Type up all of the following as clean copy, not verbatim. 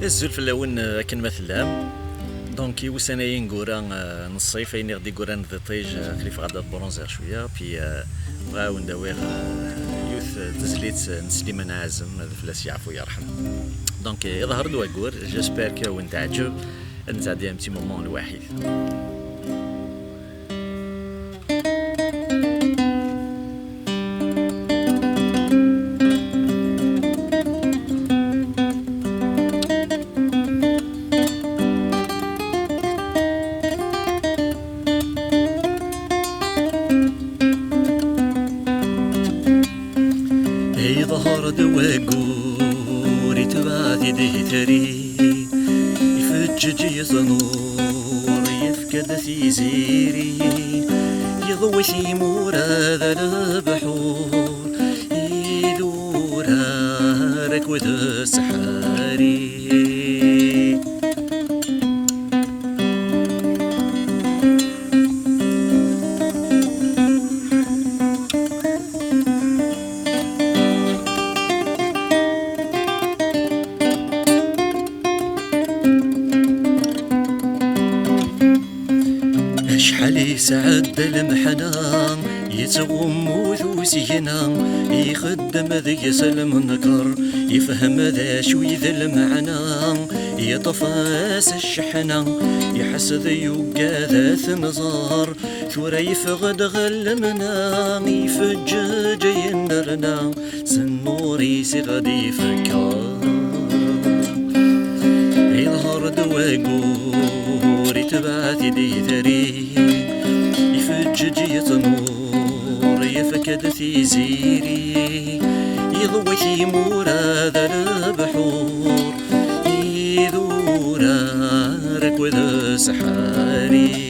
الزول الاول كان مثلا دونك وسنا ينقورا نصيف اين غدي قورا ضيج خليفه غدا برونزير شويه في بغاو نداوير يوث تزليت نسليمان عازم هذا فلاس يعفو يرحم. دونك يظهر له اقول جيسبر كو انت عجب انت عندي امتي مومون الوحيد. ظهر دواقور يتبعثي دهتري يفجج يزنور يفكد في زيري يضوي ثيمور هذا البحور يدورها ركوة السحاري شحال يسعد المحنان يتغم وذوسينا يخدم ذيس المنكر يفهم ذا شوي ذا المعنى يطفاس الشحنة يحسد يوقا ذات نظار ثورا يفقد غلمنا يفجج ينرنا سنوري سغدي فكار يظهر دواقور يتبعثي دي ثري يفجج يتنور يفكد في زيري يضوي ثيمور هذا البحور يذورا ركوة سحاري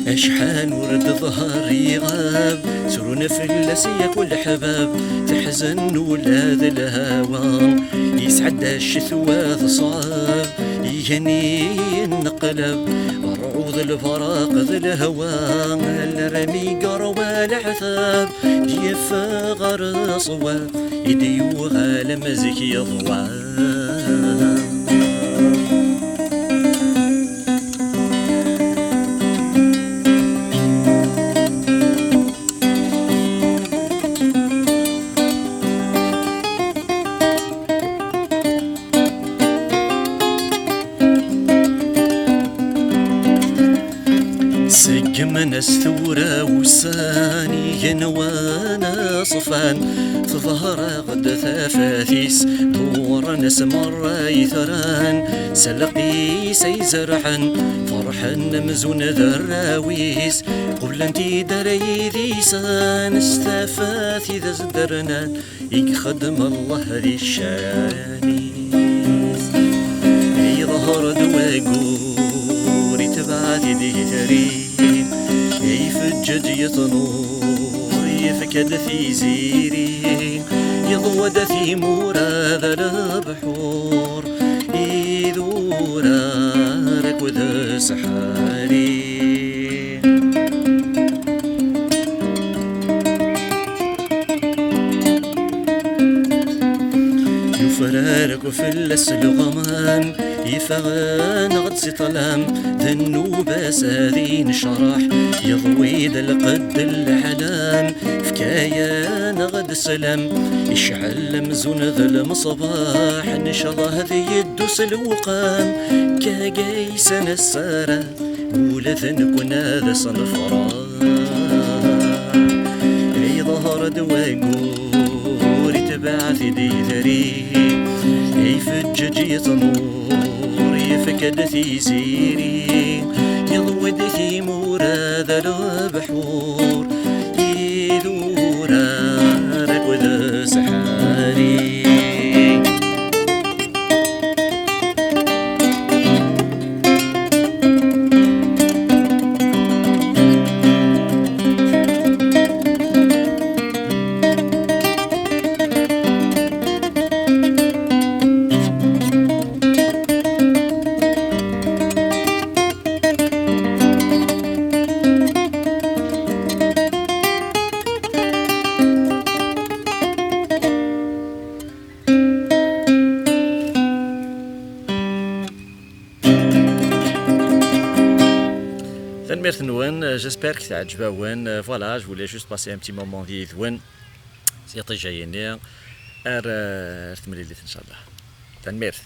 اشحال ورد ظهر يغاب سرون فلسية كل حباب تحزن ولاد الهوى يسعد الشثوى صعاب يهني النقلب رعوض الفراق ذي الهوى الرمي قروى العذاب يفغر صواب يديوغا لمزك يضوى من الثورة وساني ينوانا صفان في ظهر غد ثفاثيس دور ناس مرة يثران سلقي سيزرحن فرحا مزون ذراويس قبل انتي دري ذيسان استفاثي ذا زدرنا يخدم الله ذي الشانيس يظهر دواقور يتبعثي دي ثري يفجج يتنور يفكد في زيري يضود ثيمور هذا البحور يذورا ركوة سحاري يفرارك في السلغمان يفغان غد سطلام ذنوب ساذين شرح يضوي ذا القد الحلام فكايا نغد سلام يشعل مزون ذا المصباح نشره ذي يدوس الوقام كاقيس نسارة ولثن كنا ذا صنفران يظهر دواقور يتبعث دي ذري يفجج يتنور يفكد في زيري يضود ثيمور هذا البحور يذورا ركوة سحاري تنميرت نون جيسبر que تعجبون. Voilà, je voulais juste passer un petit moment ديال سيطي جايين ار تمريليت ان شاء الله. تنميرت.